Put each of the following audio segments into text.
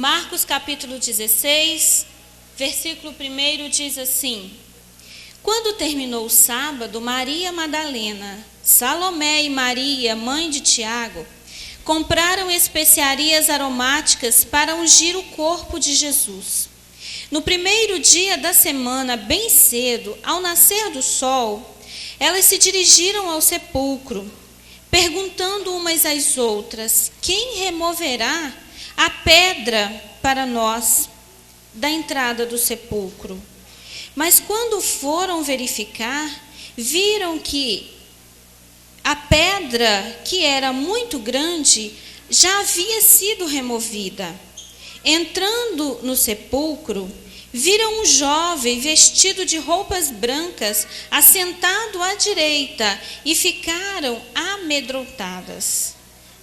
Marcos capítulo 16, versículo 1 diz assim: Quando terminou o sábado, Maria Madalena, Salomé e Maria, mãe de Tiago, compraram especiarias aromáticas para ungir o corpo de Jesus. No primeiro dia da semana, bem cedo, ao nascer do sol, elas se dirigiram ao sepulcro, perguntando umas às outras: quem removerá a pedra para nós da entrada do sepulcro? Mas quando foram verificar, viram que a pedra, que era muito grande, já havia sido removida. Entrando no sepulcro, viram um jovem vestido de roupas brancas, assentado à direita, e ficaram amedrontadas.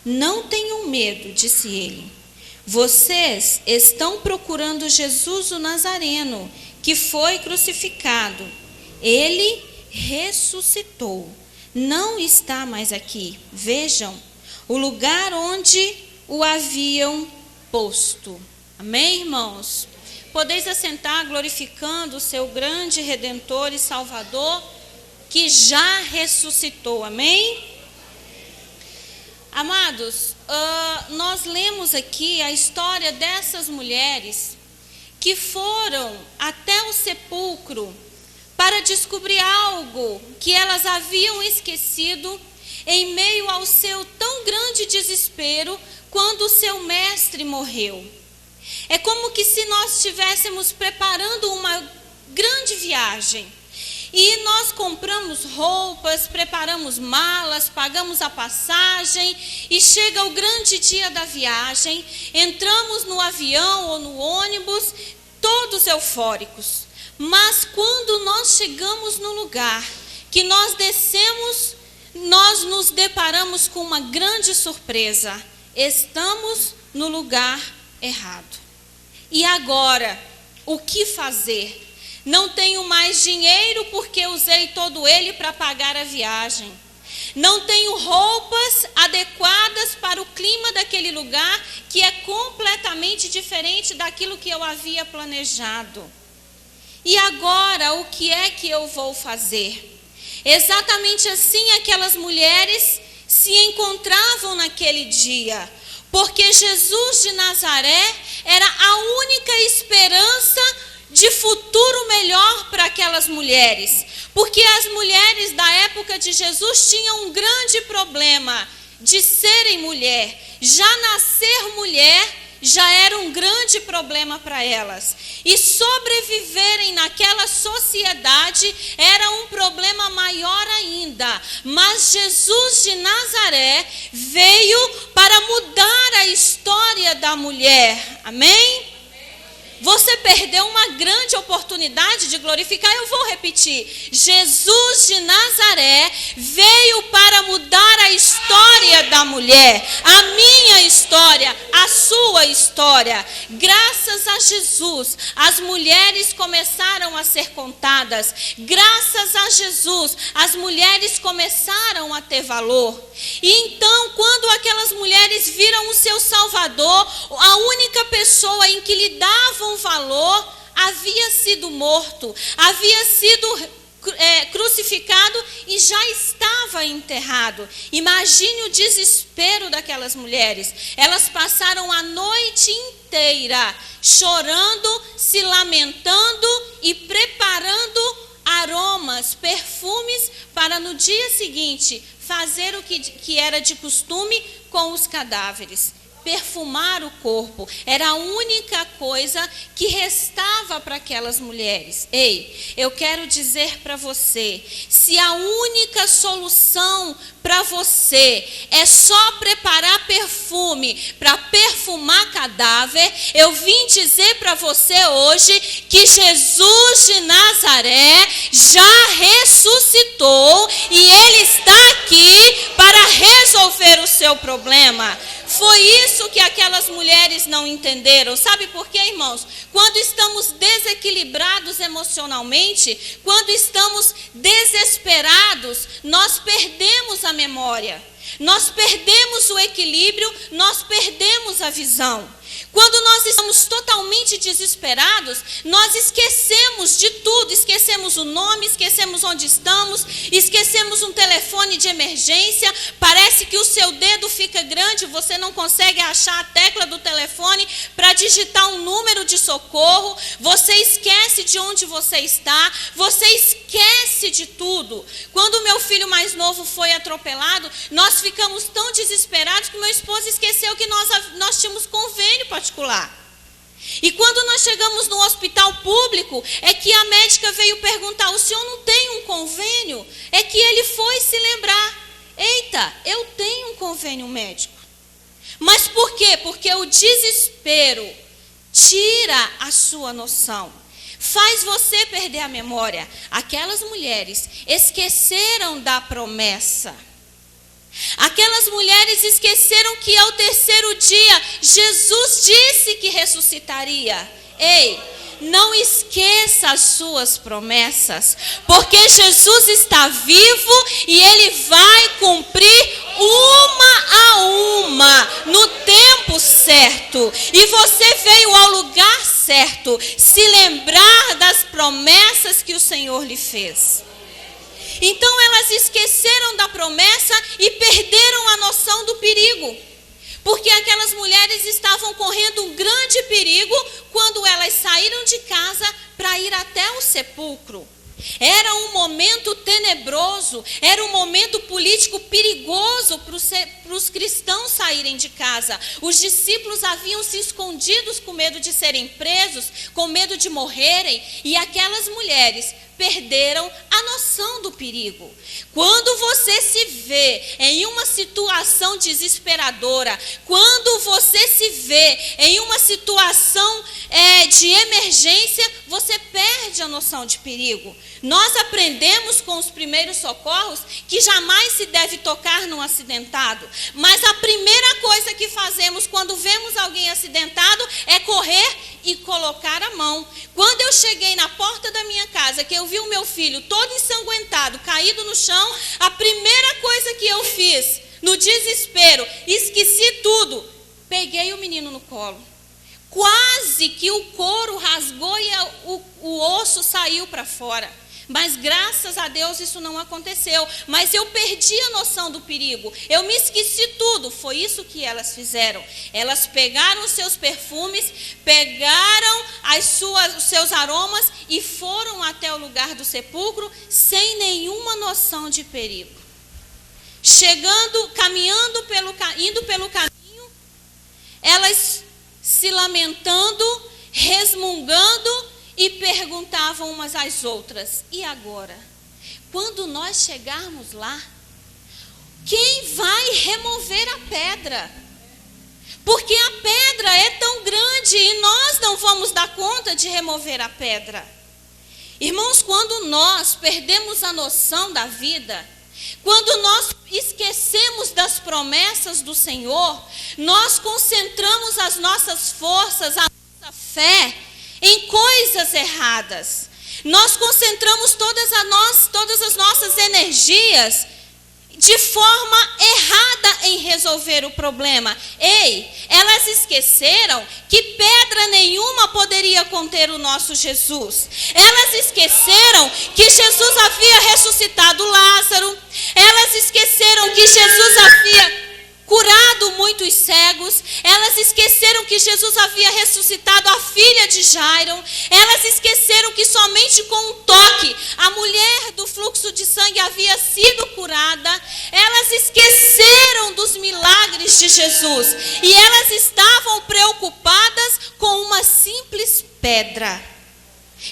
Não tenham medo, disse ele. Vocês estão procurando Jesus o Nazareno, que foi crucificado. Ele ressuscitou. Não está mais aqui. Vejam o lugar onde o haviam posto. Amém, irmãos? Podeis assentar glorificando o seu grande Redentor e Salvador, que já ressuscitou. Amém? Amados, nós lemos aqui a história dessas mulheres que foram até o sepulcro para descobrir algo que elas haviam esquecido em meio ao seu tão grande desespero quando o seu mestre morreu. É como que se nós estivéssemos preparando uma grande viagem. E nós compramos roupas, preparamos malas, pagamos a passagem e chega o grande dia da viagem, entramos no avião ou no ônibus, todos eufóricos. Mas quando nós chegamos no lugar que nós descemos, nós nos deparamos com uma grande surpresa. Estamos no lugar errado. E agora, o que fazer? Não tenho mais dinheiro porque usei todo ele para pagar a viagem. Não tenho roupas adequadas para o clima daquele lugar, que é completamente diferente daquilo que eu havia planejado. E agora, o que é que eu vou fazer? Exatamente assim aquelas mulheres se encontravam naquele dia, porque Jesus de Nazaré era a única esperança de futuro melhor para aquelas mulheres, porque as mulheres da época de Jesus tinham um grande problema de serem mulher. Já nascer mulher já era um grande problema para elas, e sobreviverem naquela sociedade era um problema maior ainda. Mas Jesus de Nazaré veio para mudar a história da mulher. Amém? Você perdeu uma grande oportunidade de glorificar. Eu vou repetir. Jesus de Nazaré veio para mudar a história da mulher. A minha história, a sua história. Graças a Jesus, as mulheres começaram a ser contadas. Graças a Jesus, as mulheres começaram a ter valor. E então, quando aquelas mulheres viram o seu Salvador, a única pessoa em que lhe davam valor havia sido morto, havia sido crucificado e já estava enterrado. Imagine o desespero daquelas mulheres. Elas passaram a noite inteira chorando, se lamentando e preparando aromas, perfumes, para no dia seguinte fazer o que era de costume com os cadáveres. Perfumar o corpo era a única coisa que restava para aquelas mulheres. Ei, eu quero dizer para você, se a única solução para você é só preparar perfume para perfumar cadáver, eu vim dizer para você hoje que Jesus de Nazaré já ressuscitou e Ele está aqui para resolver o seu problema. Foi isso que aquelas mulheres não entenderam. Sabe por quê, irmãos? Quando estamos desequilibrados emocionalmente, quando estamos desesperados, nós perdemos a memória. nós perdemos o equilíbrio, nós perdemos a visão. Quando nós estamos totalmente desesperados, nós esquecemos de tudo, esquecemos o nome, esquecemos onde estamos, esquecemos um telefone de emergência, parece que o seu dedo fica grande, você não consegue achar a tecla do telefone para digitar um número de socorro, você esquece de onde você está, você esquece de tudo. Quando meu filho mais novo foi atropelado, nós ficamos tão desesperados que meu esposo esqueceu que nós tínhamos convênio particular. E quando nós chegamos no hospital público, é que a médica veio perguntar: o senhor não tem um convênio? É que ele foi se lembrar: eita, eu tenho um convênio médico. Mas por quê? Porque o desespero tira a sua noção, faz você perder a memória. Aquelas mulheres esqueceram da promessa. Aquelas mulheres esqueceram que ao terceiro dia Jesus disse que ressuscitaria. Ei, não esqueça as suas promessas, porque Jesus está vivo e Ele vai cumprir uma a uma, no tempo certo. E você veio ao lugar certo, se lembrar das promessas que o Senhor lhe fez. Então elas esqueceram da promessa e perderam a noção do perigo. Porque aquelas mulheres estavam correndo um grande perigo quando elas saíram de casa para ir até o sepulcro. Era um momento tenebroso, era um momento político perigoso para os cristãos saírem de casa. Os discípulos haviam se escondido com medo de serem presos, com medo de morrerem, e aquelas mulheres perderam a noção do perigo. Quando você se vê em uma situação desesperadora, quando você se vê em uma situação de emergência, você perde a noção de perigo. Nós aprendemos com os primeiros socorros que jamais se deve tocar num acidentado. Mas a primeira coisa que fazemos quando vemos alguém acidentado é correr e colocar a mão. Quando eu cheguei na porta da minha casa, que eu vi o meu filho todo ensanguentado, caído no chão, a primeira coisa que eu fiz, no desespero, esqueci tudo, peguei o menino no colo. Quase que o couro rasgou e o osso saiu para fora. Mas graças a Deus isso não aconteceu. Mas eu perdi a noção do perigo. Eu me esqueci tudo. Foi isso que elas fizeram. Elas pegaram os seus perfumes, pegaram os seus aromas e foram até o lugar do sepulcro sem nenhuma noção de perigo. Indo pelo caminho, elas se lamentando, resmungando, e perguntavam umas às outras: e agora? Quando nós chegarmos lá, quem vai remover a pedra? Porque a pedra é tão grande e nós não vamos dar conta de remover a pedra. Irmãos, quando nós perdemos a noção da vida, quando nós esquecemos das promessas do Senhor, nós concentramos as nossas forças, a nossa fé em coisas erradas. Nós concentramos todas as nossas energias de forma errada em resolver o problema. Ei, elas esqueceram que pedra nenhuma poderia conter o nosso Jesus. Elas esqueceram que Jesus havia ressuscitado Lázaro. Elas esqueceram que Jesus havia curado muitos cegos. Elas esqueceram que Jesus havia ressuscitado a filha de Jairo. Elas esqueceram que somente com um toque a mulher do fluxo de sangue havia sido curada. Elas esqueceram dos milagres de Jesus e elas estavam preocupadas com uma simples pedra.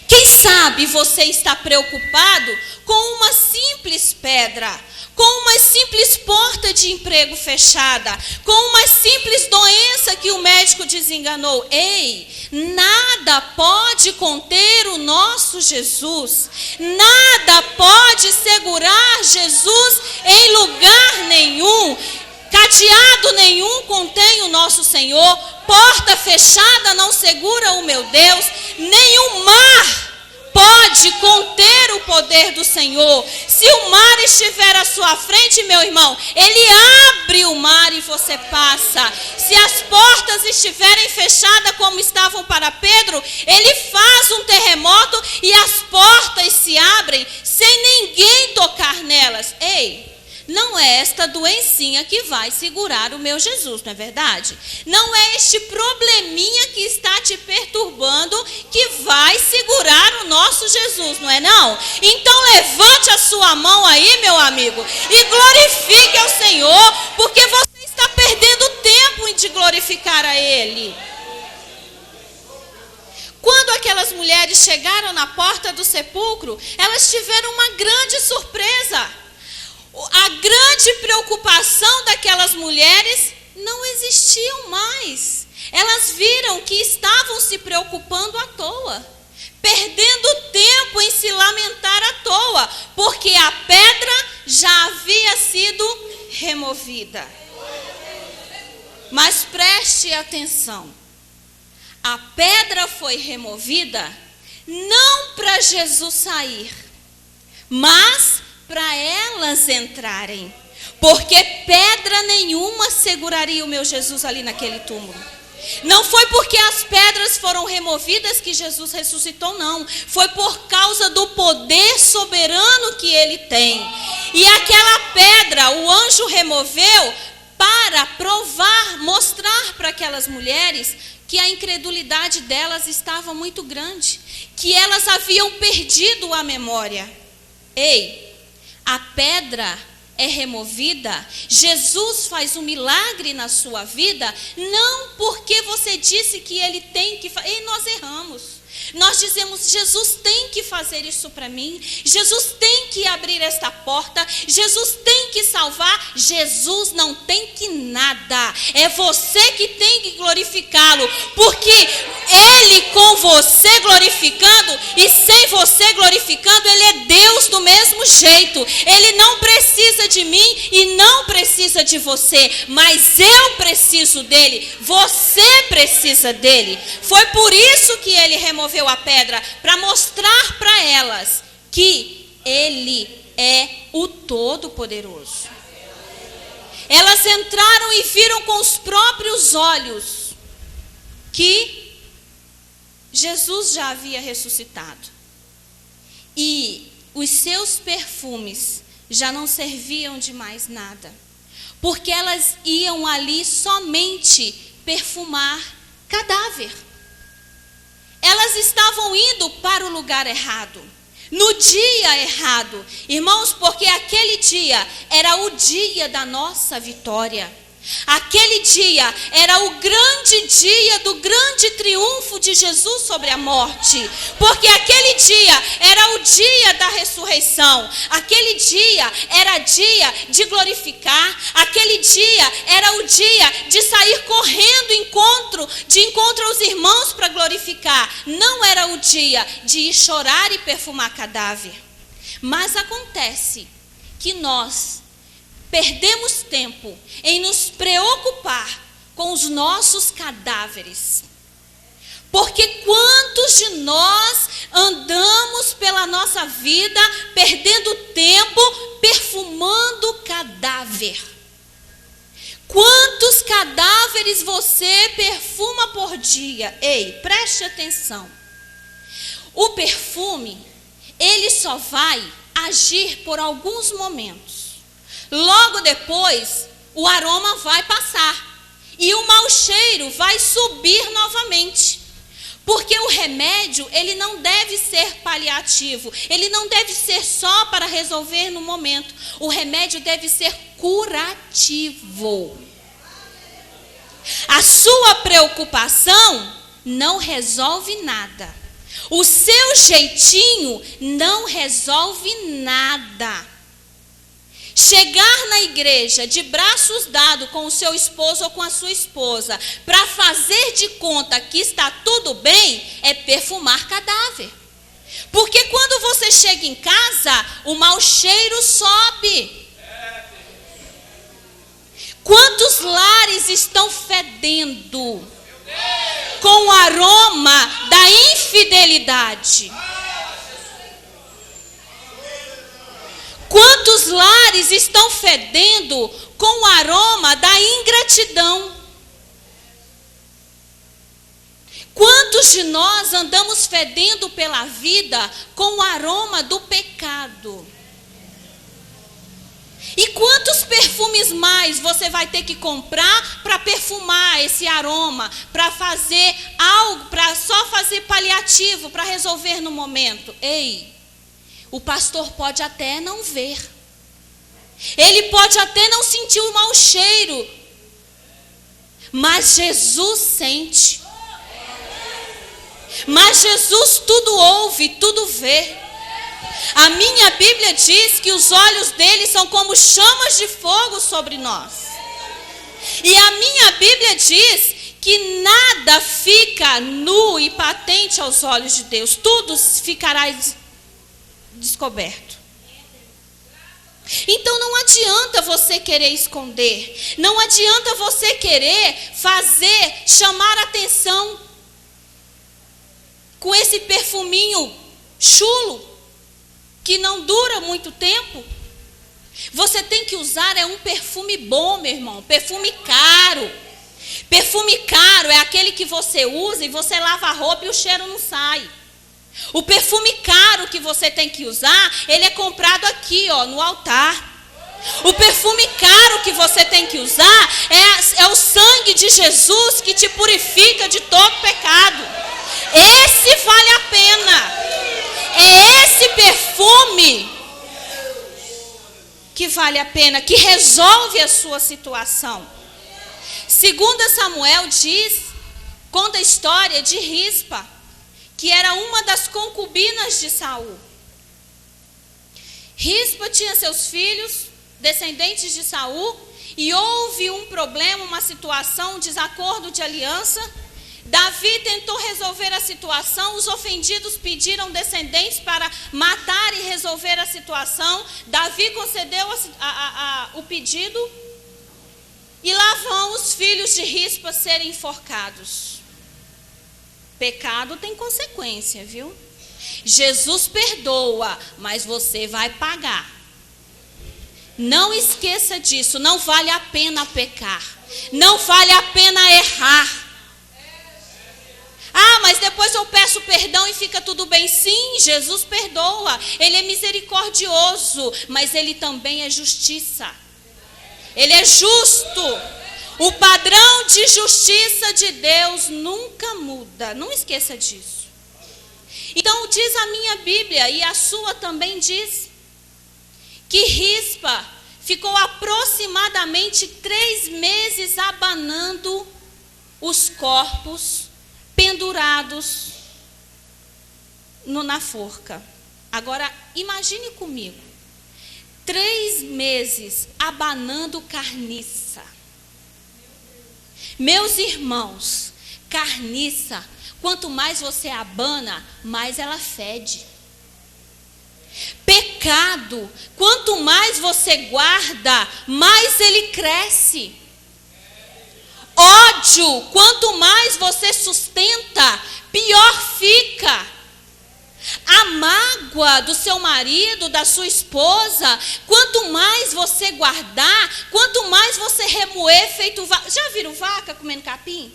Quem sabe você está preocupado com uma simples pedra, com uma simples porta de emprego fechada, com uma simples doença que o médico desenganou. Ei, nada pode conter o nosso Jesus, nada pode segurar Jesus em lugar nenhum. Cadeado nenhum contém o nosso Senhor, porta fechada não segura o meu Deus, nenhum mar pode conter o poder do Senhor. Se o mar estiver à sua frente, meu irmão, ele o mar e você passa. Se as portas estiverem fechadas como estavam para Pedro, ele faz um terremoto e as portas se abrem sem ninguém tocar nelas. Ei, não é esta doencinha que vai segurar o meu Jesus, não é verdade? Não é este probleminha que está te perturbando que vai segurar o nosso Jesus, não é não? Então levante a sua mão aí, meu amigo, e glorifique ao Senhor, porque você está perdendo tempo de glorificar a Ele. Quando aquelas mulheres chegaram na porta do sepulcro, elas tiveram uma grande surpresa. A grande preocupação daquelas mulheres não existiam mais. Elas viram que estavam se preocupando à toa, perdendo tempo em se lamentar à toa, porque a pedra já havia sido removida. Mas preste atenção, a pedra foi removida não para Jesus sair, mas para elas entrarem, porque pedra nenhuma seguraria o meu Jesus ali naquele túmulo. Não foi porque as pedras foram removidas que Jesus ressuscitou, não. Foi por causa do poder soberano que ele tem. E aquela pedra, o anjo removeu para provar, mostrar para aquelas mulheres que a incredulidade delas estava muito grande, que elas haviam perdido a memória. Ei, a pedra é removida, Jesus faz um milagre na sua vida, não porque você disse que ele tem que fazer, e nós erramos. Nós dizemos, Jesus tem que fazer isso para mim, Jesus tem que abrir esta porta, Jesus tem que salvar. Jesus não tem que nada, é você que tem que glorificá-lo, porque ele com você glorificando e sem você glorificando, ele é Deus do mesmo jeito. Ele não precisa de mim e não precisa de você, mas eu preciso dele, você precisa dele. Foi por isso que ele removeu a pedra, para mostrar para elas que ele é o Todo-Poderoso. Elas entraram e viram com os próprios olhos que Jesus já havia ressuscitado. E os seus perfumes já não serviam de mais nada, porque elas iam ali somente perfumar cadáver. Elas estavam indo para o lugar errado, no dia errado, irmãos, porque aquele dia era o dia da nossa vitória. Aquele dia era o grande dia do grande triunfo de Jesus sobre a morte, porque aquele dia era o dia da ressurreição, aquele dia era dia de glorificar, aquele dia era o dia de sair correndo de encontro aos irmãos para glorificar, não era o dia de ir chorar e perfumar cadáver. Mas acontece que nós perdemos tempo em nos preocupar com os nossos cadáveres. Porque quantos de nós andamos pela nossa vida perdendo tempo perfumando cadáver? Quantos cadáveres você perfuma por dia? Ei, preste atenção. O perfume, ele só vai agir por alguns momentos. Logo depois, o aroma vai passar e o mau cheiro vai subir novamente. Porque o remédio, ele não deve ser paliativo, ele não deve ser só para resolver no momento. O remédio deve ser curativo. A sua preocupação não resolve nada. O seu jeitinho não resolve nada. Chegar na igreja de braços dados com o seu esposo ou com a sua esposa para fazer de conta que está tudo bem é perfumar cadáver. Porque quando você chega em casa, o mau cheiro sobe. Quantos lares estão fedendo com o aroma da infidelidade? Quantos Quantos lares estão fedendo com o aroma da ingratidão? Quantos de nós andamos fedendo pela vida com o aroma do pecado? E quantos perfumes mais você vai ter que comprar para perfumar esse aroma, para fazer algo, para só fazer paliativo, para resolver no momento? Ei, o pastor pode até não ver, ele pode até não sentir o mau cheiro, mas Jesus sente. Mas Jesus tudo ouve, tudo vê. A minha Bíblia diz que os olhos dele são como chamas de fogo sobre nós. E a minha Bíblia diz que nada fica nu e patente aos olhos de Deus. Tudo ficará descoberto. Então não adianta você querer esconder. Não adianta você querer chamar atenção com esse perfuminho chulo, que não dura muito tempo. Você tem que usar um perfume bom, meu irmão, perfume caro. Perfume caro é aquele que você usa e você lava a roupa e o cheiro não sai. O perfume caro que você tem que usar, ele é comprado aqui, no altar. O perfume caro que você tem que usar é o sangue de Jesus que te purifica de todo pecado. Esse vale a pena. É esse perfume que vale a pena, que resolve a sua situação. 2 Samuel conta a história de Rispa, que era uma das concubinas de Saul. Rispa tinha seus filhos, descendentes de Saul, e houve um problema, uma situação, um desacordo de aliança. Davi tentou resolver a situação, os ofendidos pediram descendentes para matar e resolver a situação. Davi concedeu o pedido e lá vão os filhos de Rispa serem enforcados. Pecado tem consequência, viu? Jesus perdoa, mas você vai pagar. Não esqueça disso, não vale a pena pecar, não vale a pena errar. Ah, mas depois eu peço perdão e fica tudo bem. Sim, Jesus perdoa. Ele é misericordioso, mas ele também é justiça. Ele é justo. O padrão de justiça de Deus nunca muda. Não esqueça disso. Então diz a minha Bíblia, e a sua também diz, que Rispa ficou aproximadamente 3 meses abanando os corpos pendurados na forca. Agora, imagine comigo, 3 meses abanando carniça. Meus irmãos, carniça, quanto mais você abana, mais ela fede. Pecado, quanto mais você guarda, mais ele cresce. Ódio, quanto mais você sustenta, pior fica. A mágoa do seu marido, da sua esposa, quanto mais você guardar, quanto mais você remoer, feito vaca. Já viram vaca comendo capim?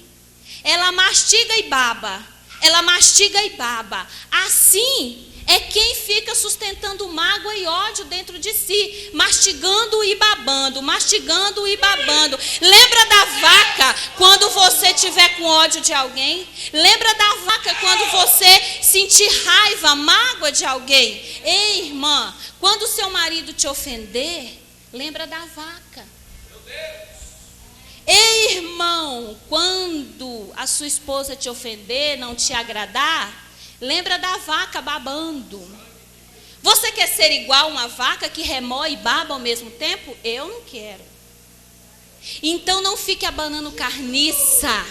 Ela mastiga e baba. Ela mastiga e baba. Assim é quem fica sustentando mágoa e ódio dentro de si, mastigando e babando, mastigando e babando. Lembra da vaca quando você estiver com ódio de alguém? Lembra da vaca quando você sentir raiva, mágoa de alguém? Ei, irmã, quando o seu marido te ofender, lembra da vaca. Ei, irmão, quando a sua esposa te ofender, não te agradar, lembra da vaca babando. Você quer ser igual uma vaca que remoe e baba ao mesmo tempo? Eu não quero. Então não fique abanando carniça.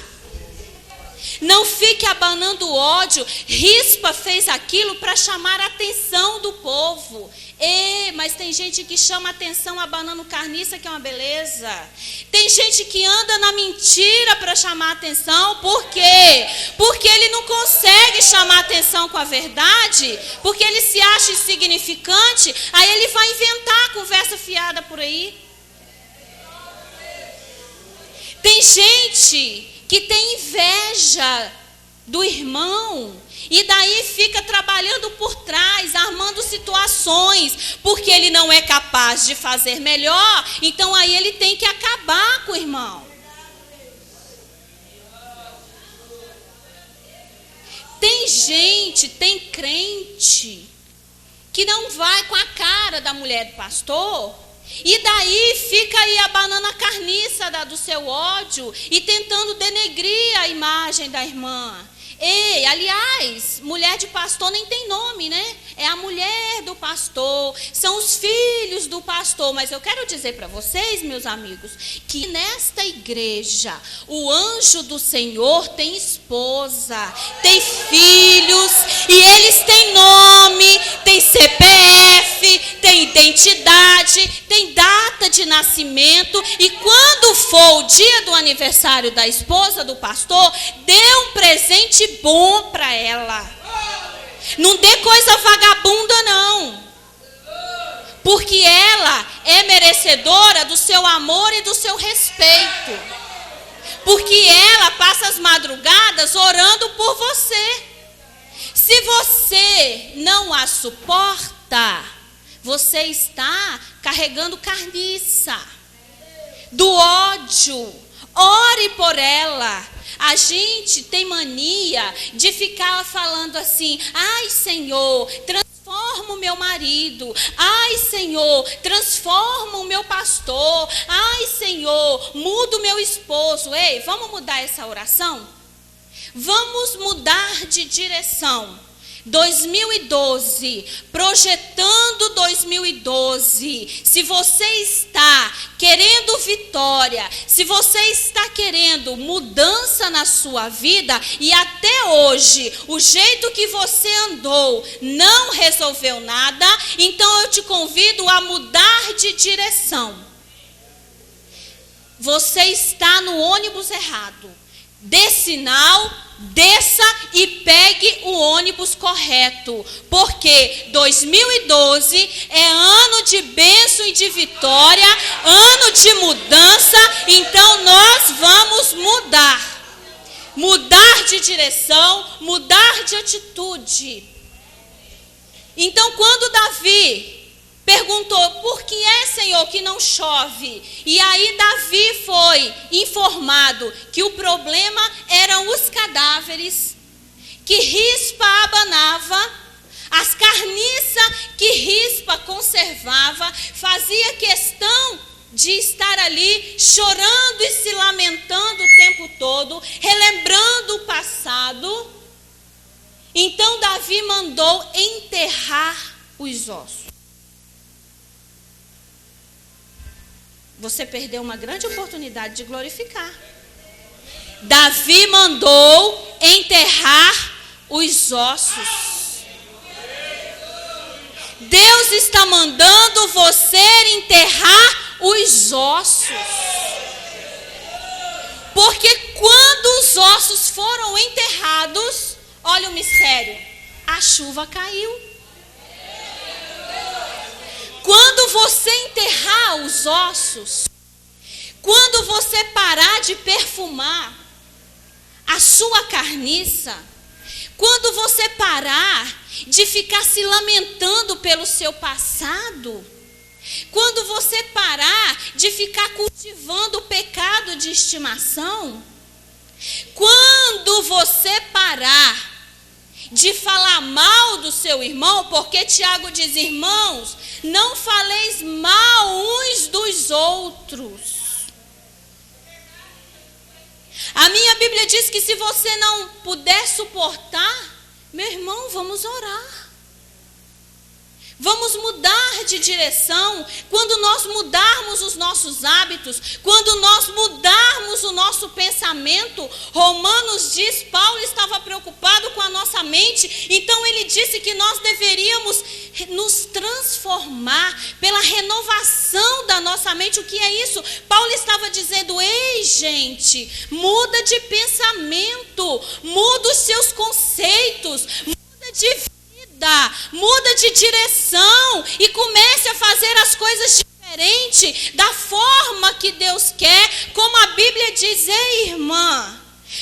Não fique abanando ódio. Rispa fez aquilo para chamar a atenção do povo. Mas tem gente que chama atenção abanando carniça, que é uma beleza. Tem gente que anda na mentira para chamar atenção. Por quê? Porque ele não consegue chamar atenção com a verdade, porque ele se acha insignificante, aí ele vai inventar a conversa fiada por aí. Tem gente que tem inveja do irmão e daí fica trabalhando por trás, armando situações, porque ele não é capaz de fazer melhor, então aí ele tem que acabar com o irmão. Tem gente, tem crente que não vai com a cara da mulher do pastor, e daí fica aí abanando a carniça do seu ódio e tentando denegrir a imagem da irmã. Aliás, mulher de pastor nem tem nome, né? É a mulher do pastor, são os filhos do pastor. Mas eu quero dizer para vocês, meus amigos, que nesta igreja, o anjo do Senhor tem esposa, tem filhos, e eles têm nome, tem CPF, tem identidade, tem data de nascimento, e quando for o dia do aniversário da esposa do pastor, dê um presente bom para ela. Não dê coisa vagabunda, não. Porque ela é merecedora do seu amor e do seu respeito. Porque ela passa as madrugadas orando por você. Se você não a suporta, você está carregando carniça do ódio. Ore por ela. A gente tem mania de ficar falando assim: ai, Senhor, transforma o meu marido. Ai, Senhor, transforma o meu pastor. Ai, Senhor, muda o meu esposo. Ei, vamos mudar essa oração? Vamos mudar de direção. 2012, projetando 2012, se você está querendo vitória, se você está querendo mudança na sua vida e até hoje o jeito que você andou não resolveu nada, então eu te convido a mudar de direção. Você está no ônibus errado. Dê sinal, desça e pegue o ônibus correto, porque 2012 é ano de bênção e de vitória, ano de mudança, então nós vamos mudar de direção, mudar de atitude. Então quando Davi perguntou: por que é, Senhor, que não chove? E aí Davi foi informado que o problema eram os cadáveres que Rispa abanava, as carniças que Rispa conservava, fazia questão de estar ali chorando e se lamentando o tempo todo, relembrando o passado. Então Davi mandou enterrar os ossos. Você perdeu uma grande oportunidade de glorificar. Davi mandou enterrar os ossos. Deus está mandando você enterrar os ossos. Porque quando os ossos foram enterrados, olha o mistério, a chuva caiu. Quando você enterrar os ossos, quando você parar de perfumar a sua carniça, quando você parar de ficar se lamentando pelo seu passado, quando você parar de ficar cultivando o pecado de estimação, quando você parar de falar mal do seu irmão, porque Tiago diz: irmãos, não faleis mal uns dos outros. A minha Bíblia diz que se você não puder suportar, meu irmão, vamos orar. Vamos mudar de direção. Quando nós mudarmos os nossos hábitos, quando nós mudarmos o nosso pensamento, Romanos diz, Paulo estava preocupado com a nossa mente, então ele disse que nós deveríamos nos transformar pela renovação da nossa mente. O que é isso? Paulo estava dizendo: ei, gente, muda de pensamento, muda os seus conceitos, muda de vida, muda de direção e comece a fazer as coisas diferente da forma que Deus quer. Como a Bíblia diz: ei, irmã,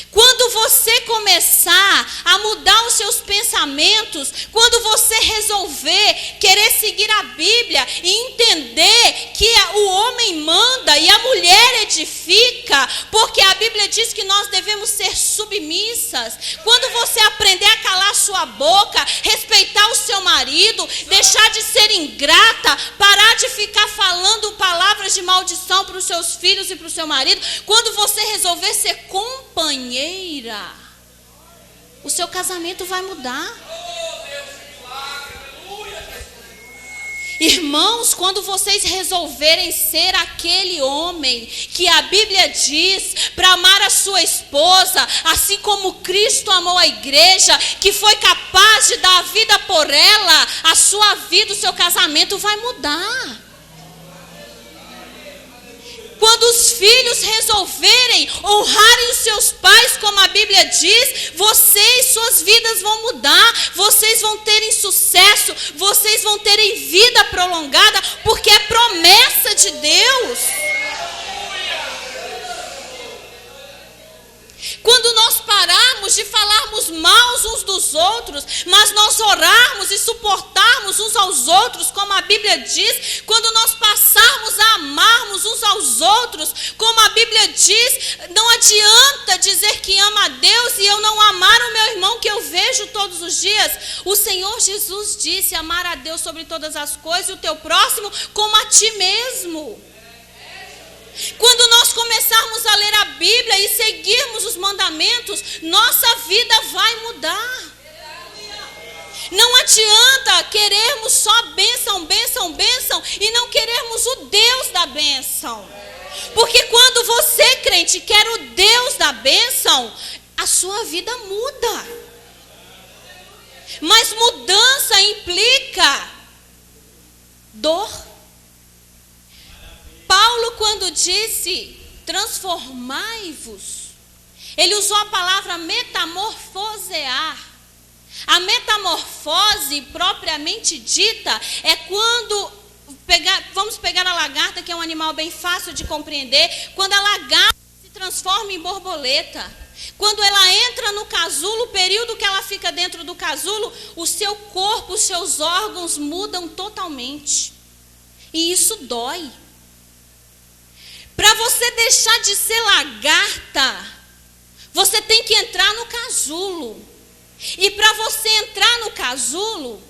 quando você começar a mudar os seus pensamentos, quando você resolver querer seguir a Bíblia e entender que o homem manda e a mulher edifica, porque a Bíblia diz que nós devemos ser submissas. Quando você aprender a calar sua boca, respeitar o seu marido, deixar de ser ingrata, parar de ficar falando palavras de maldição para os seus filhos e para o seu marido, quando você resolver ser companheira, o seu casamento vai mudar. Irmãos, quando vocês resolverem ser aquele homem que a Bíblia diz para amar a sua esposa, assim como Cristo amou a igreja, que foi capaz de dar a vida por ela, a sua vida, o seu casamento vai mudar. Quando os filhos resolverem honrarem os seus pais, como a Bíblia diz, suas vidas vão mudar, vocês vão terem sucesso, vocês vão terem vida prolongada, porque é promessa de Deus. Quando nós pararmos de falarmos mal uns dos outros, mas nós orarmos e suportarmos uns aos outros, como a Bíblia diz, quando nós passarmos a amarmos uns aos outros, como a Bíblia diz, não adianta dizer que ama a Deus e eu não amar o meu irmão que eu vejo todos os dias. O Senhor Jesus disse: amar a Deus sobre todas as coisas e o teu próximo como a ti mesmo. Quando nós começarmos a ler a Bíblia e seguirmos os mandamentos, nossa vida vai mudar. Não adianta querermos só bênção, bênção, bênção e não querermos o Deus da bênção. Porque quando você, crente, quer o Deus da bênção, a sua vida muda. Mas mudança implica dor. Paulo, quando disse transformai-vos, ele usou a palavra metamorfosear. A metamorfose propriamente dita é quando, vamos pegar a lagarta, que é um animal bem fácil de compreender, quando a lagarta se transforma em borboleta. Quando ela entra no casulo, o período que ela fica dentro do casulo, o seu corpo, os seus órgãos mudam totalmente. E isso dói. Para você deixar de ser lagarta, você tem que entrar no casulo. E para você entrar no casulo,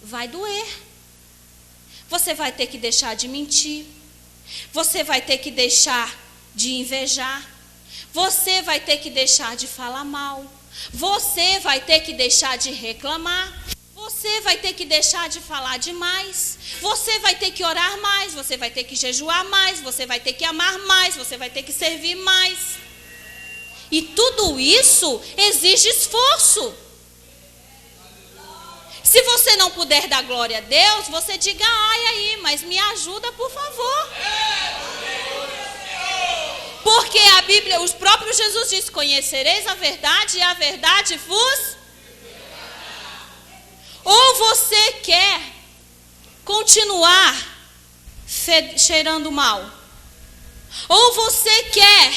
vai doer. Você vai ter que deixar de mentir. Você vai ter que deixar de invejar. Você vai ter que deixar de falar mal. Você vai ter que deixar de reclamar. Você vai ter que deixar de falar demais. Você vai ter que orar mais. Você vai ter que jejuar mais. Você vai ter que amar mais. Você vai ter que servir mais. E tudo isso exige esforço. Se você não puder dar glória a Deus, você diga: ai aí, mas me ajuda, por favor. Porque a Bíblia, o próprio Jesus diz: conhecereis a verdade e a verdade vos... Ou você quer continuar cheirando mal, ou você quer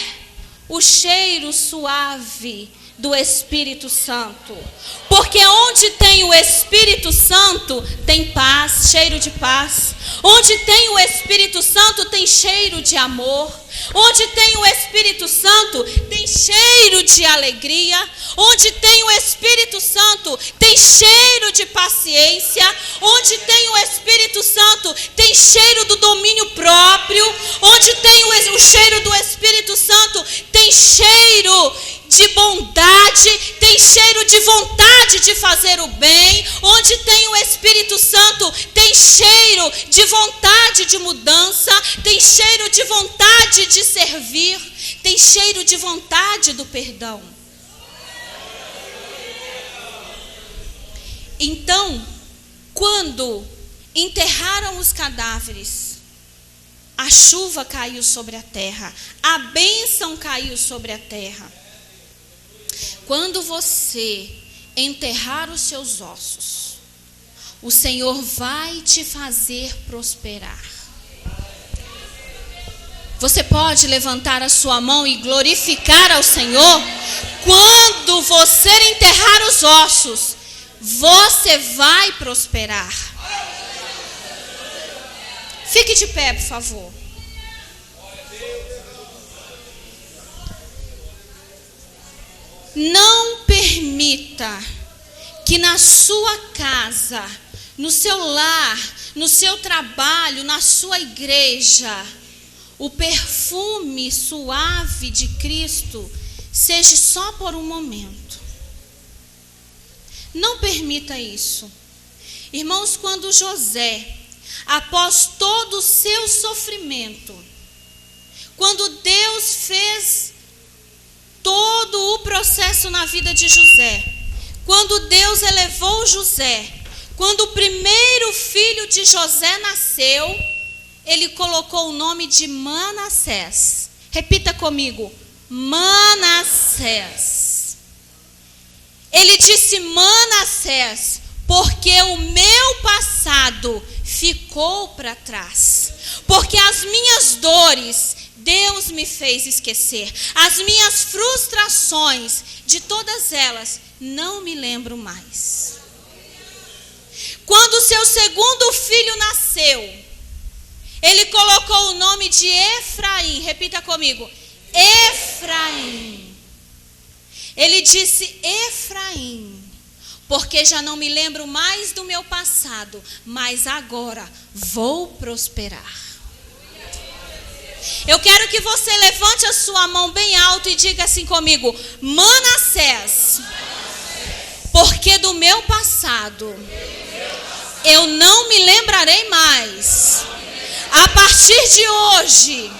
o cheiro suave do Espírito Santo. Porque onde tem o Espírito Santo, tem paz, cheiro de paz. Onde tem o Espírito Santo, tem cheiro de amor. Onde tem o Espírito Santo, tem cheiro de alegria. Onde tem o Espírito Santo, tem cheiro de paciência. Onde tem o Espírito Santo, tem cheiro do domínio próprio. Onde tem o cheiro do Espírito Santo, tem cheiro de bondade, tem cheiro de vontade de fazer o bem. Onde tem o Espírito Santo, tem cheiro de vontade de mudança, tem cheiro de vontade de servir, tem cheiro de vontade do perdão. Então, Quando enterraram os cadáveres, a chuva caiu sobre a terra, a bênção caiu sobre a terra. Quando você enterrar os seus ossos, o Senhor vai te fazer prosperar. Você pode levantar a sua mão e glorificar ao Senhor? Quando você enterrar os ossos, você vai prosperar. Fique de pé, por favor. Não permita que na sua casa, no seu lar, no seu trabalho, na sua igreja, o perfume suave de Cristo seja só por um momento. Não permita isso. Irmãos, quando José, após todo o seu sofrimento, quando Deus fez todo o processo na vida de José, quando Deus elevou José, quando o primeiro filho de José nasceu, ele colocou o nome de Manassés. Repita comigo: Manassés. Ele disse Manassés, porque o meu passado ficou para trás, porque as minhas dores Deus me fez esquecer, as minhas frustrações, de todas elas não me lembro mais. Quando o seu segundo filho nasceu, ele colocou o nome de Efraim. Repita comigo: Efraim. Ele disse Efraim, porque já não me lembro mais do meu passado, mas agora vou prosperar. Eu quero que você levante a sua mão bem alto e diga assim comigo: Manassés, porque do meu passado eu não me lembrarei mais. A partir de hoje,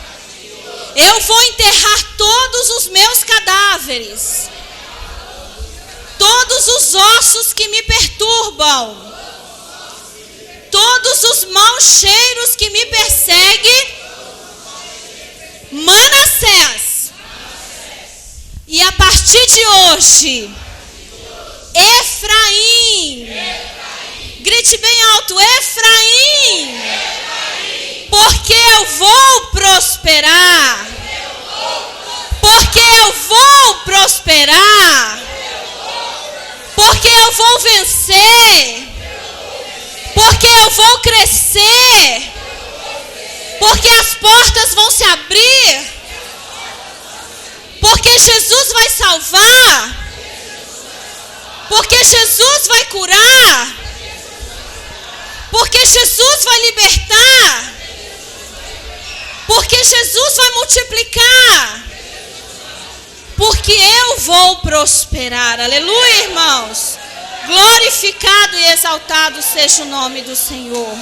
eu vou enterrar todos os meus cadáveres, todos os ossos que me perturbam, todos os maus cheiros que me perseguem. Manassés. E a partir de hoje, Efraim. Grite bem alto: Efraim. Porque eu vou prosperar. Porque eu vou prosperar. Porque eu vou vencer. Porque eu vou crescer. Porque as portas vão se abrir. Porque Jesus vai salvar. Porque Jesus vai curar. Porque Jesus vai libertar. Porque Jesus vai multiplicar. Porque eu vou prosperar. Aleluia, irmãos. Glorificado e exaltado seja o nome do Senhor.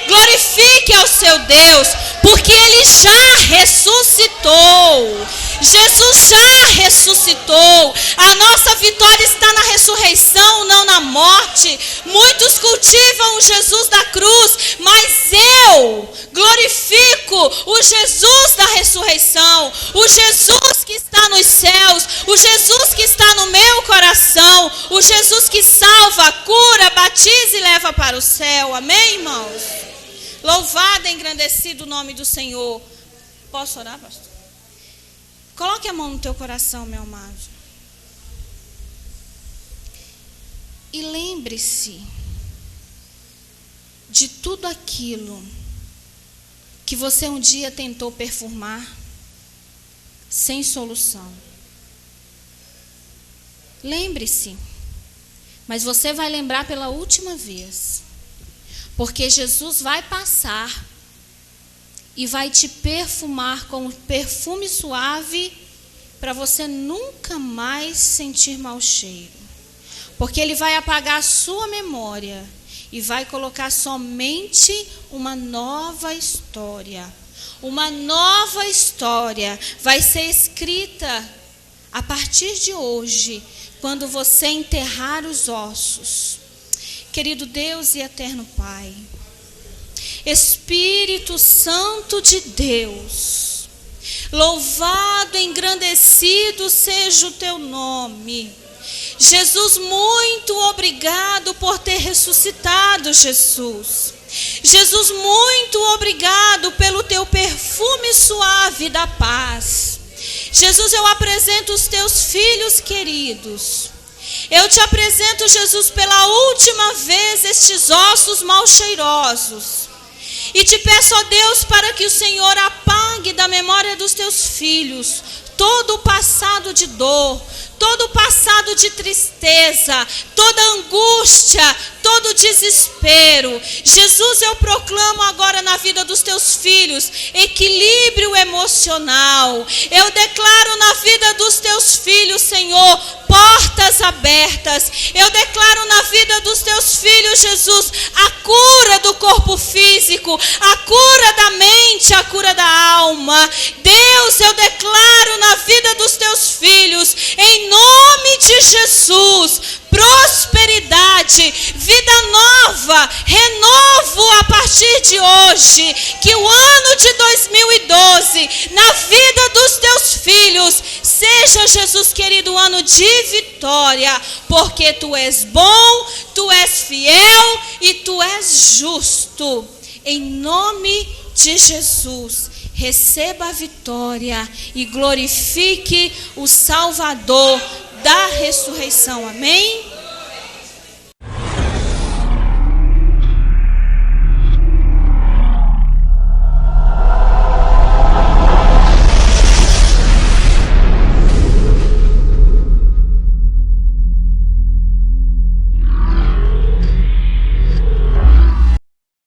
Glorifique ao seu Deus, porque Ele já ressuscitou. Jesus já ressuscitou. A nossa vitória está na ressurreição, não na morte. Muitos cultivam o Jesus da cruz, mas eu glorifico o Jesus da ressurreição, o Jesus que está nos céus, o Jesus que está no meu coração, o Jesus que salva, cura, batiza e leva para o céu. Amém, irmãos? Louvado e engrandecido o nome do Senhor. Posso orar, pastor? Coloque a mão no teu coração, meu amado. E lembre-se de tudo aquilo que você um dia tentou perfumar sem solução. Lembre-se, mas você vai lembrar pela última vez. Porque Jesus vai passar e vai te perfumar com um perfume suave para você nunca mais sentir mau cheiro. Porque Ele vai apagar a sua memória e vai colocar somente uma nova história. Uma nova história vai ser escrita a partir de hoje, quando você enterrar os ossos. Querido Deus e eterno Pai, Espírito Santo de Deus, louvado, engrandecido seja o teu nome. Jesus, muito obrigado por ter ressuscitado, Jesus. Jesus, muito obrigado pelo teu perfume suave da paz. Jesus, eu apresento os teus filhos queridos. Eu te apresento, Jesus, pela última vez estes ossos mal cheirosos. E te peço, ó Deus, para que o Senhor apague da memória dos teus filhos todo o passado de dor, todo o passado de tristeza, toda angústia, todo desespero. Jesus, eu proclamo agora na vida dos teus filhos equilíbrio emocional. Eu declaro na vida dos teus filhos, Senhor, portas abertas. Eu declaro na vida dos teus filhos, Jesus, a cura do corpo físico, a cura da mente, a cura da alma. Deus, eu declaro na vida dos teus filhos, em nome de Jesus, prosperidade, vida nova, renovo a partir de hoje. Que o ano de 2012, na vida dos teus filhos, seja, Jesus querido, um ano de vitória, porque tu és bom, tu és fiel e tu és justo. Em nome de Jesus, receba a vitória e glorifique o Salvador da ressurreição. Amém?